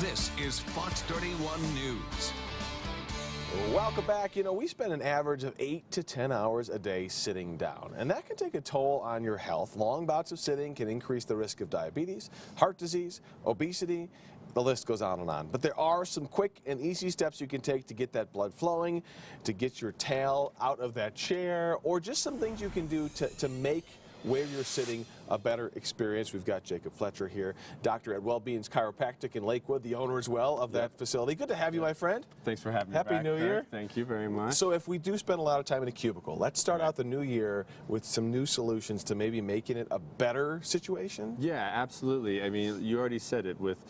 This is Fox 31 News. Welcome back. You know, we spend an average of 8 to 10 hours a day sitting down, and that can take a toll on your health. Long bouts of sitting can increase the risk of diabetes, heart disease, obesity. The list goes on and on. But there are some quick and easy steps you can take to get that blood flowing, to get your tail out of that chair, or just some things you can do to make where you're sitting a better experience. We've got Jacob Fletcher here, doctor at Wellbeings Chiropractic in Lakewood, the owner as well of that facility. Good to have you, my friend. Thanks for having me Happy back, New Year. Kirk. Thank you very much. So if we do spend a lot of time in a cubicle, let's start out the new year with some new solutions to maybe making it a better situation. Yeah, absolutely. I mean, you already said it with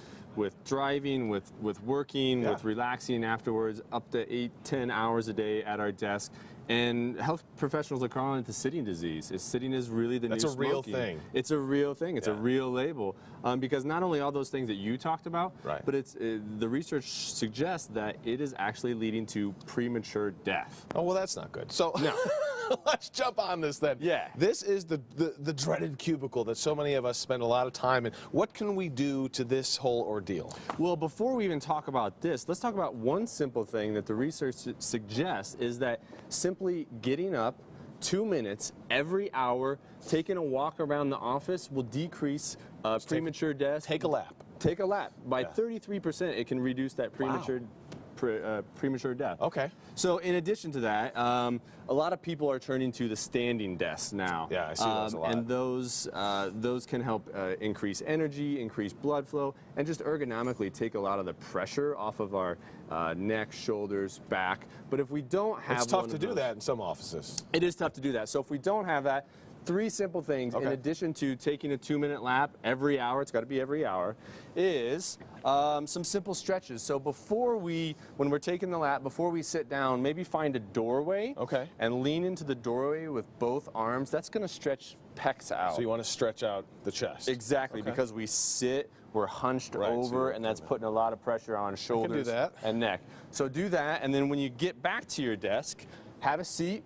driving, with working, with relaxing afterwards, up to 8-10 hours a day at our desk. And health professionals are calling it the sitting disease. Sitting is really the new smoking. That's a real thing. It's a real thing. It's a real label. Because not only all those things that you talked about, but the research suggests that it is actually leading to premature death. Oh, well, that's not good. So no. Let's jump on this then. Yeah. This is the dreaded cubicle that so many of us spend a lot of time in. What can we do to this whole ordeal? Well, before we even talk about this, let's talk about one simple thing that the research suggests is that simply getting up 2 minutes every hour, taking a walk around the office will decrease premature death. Take a lap. Take a lap. By 33%, it can reduce that premature death. Okay. So in addition to that, a lot of people are turning to the standing desks now. Yeah, I see those a lot. And those can help increase energy, increase blood flow, and just ergonomically take a lot of the pressure off of our neck, shoulders, back. But if we don't have it's tough to do that in some offices. It is tough to do that. So if we don't have that, 3 simple things, in addition to taking a 2-minute lap every hour, it's got to be every hour, is some simple stretches. So when we're taking the lap, before we sit down, maybe find a doorway and lean into the doorway with both arms. That's going to stretch pecs out. So you want to stretch out the chest. Exactly, because we sit, we're hunched over, and that's putting a lot of pressure on shoulders and neck. So do that, and then when you get back to your desk, have a seat,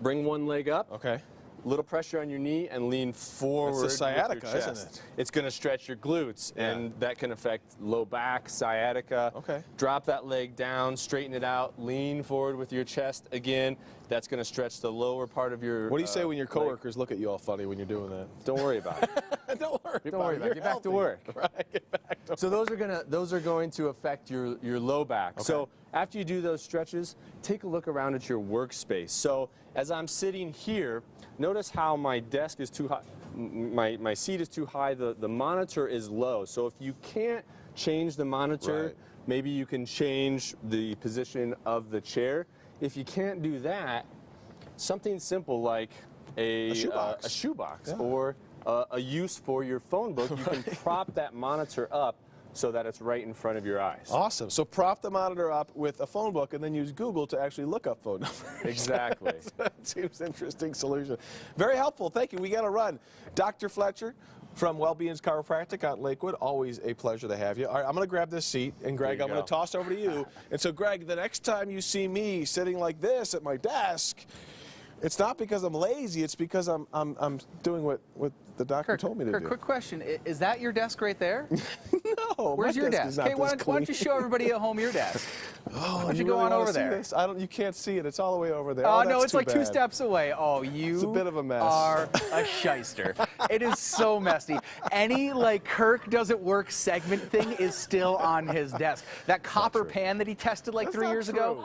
bring one leg up. Okay. Little pressure on your knee and lean forward. It's the sciatica, with your chest. isn't it? It's going to stretch your glutes, and that can affect low back, sciatica. Okay. Drop that leg down, straighten it out, lean forward with your chest again. That's going to stretch the lower part of your. What do you say when your coworkers look at you all funny when you're doing that? Don't worry about it. Don't worry Don't worry about it. Get back to work. Right. Get back to work. So those are going to affect your low back. Okay. So after you do those stretches, take a look around at your workspace. So as I'm sitting here, notice how my desk is too high. My seat is too high. The monitor is low. So if you can't change the monitor, maybe you can change the position of the chair. If you can't do that, something simple like a shoebox or a use for your phone book, you can prop that monitor up so that it's right in front of your eyes. Awesome. So prop the monitor up with a phone book and then use Google to actually look up phone numbers. Exactly. That seems an interesting solution. Very helpful. Thank you. We got to run. Dr. Fletcher from Wellbeings Chiropractic out in Lakewood. Always a pleasure to have you. All right, I'm going to grab this seat, and Greg, I'm going to toss over to you. And so, Greg, the next time you see me sitting like this at my desk, it's not because I'm lazy. It's because I'm doing what the doctor told me to do. Quick question: is that your desk right there? No. Where's your desk? Okay, why don't you show everybody at home your desk? Why don't you go on over there? This? You can't see it. It's all the way over there. Oh, no, it's like 2 steps away. Oh, it's a bit of a mess. Are a shyster. It is so messy. Any Kirk doesn't work segment thing is still on his desk. That copper pan that he tested 3 years ago,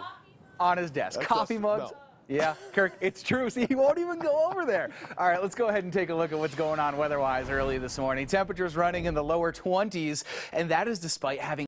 on his desk. Coffee mugs. No. Yeah, Kirk, it's true. See, he won't even go over there. All right, let's go ahead and take a look at what's going on weather-wise early this morning. Temperatures running in the lower 20s, and that is despite having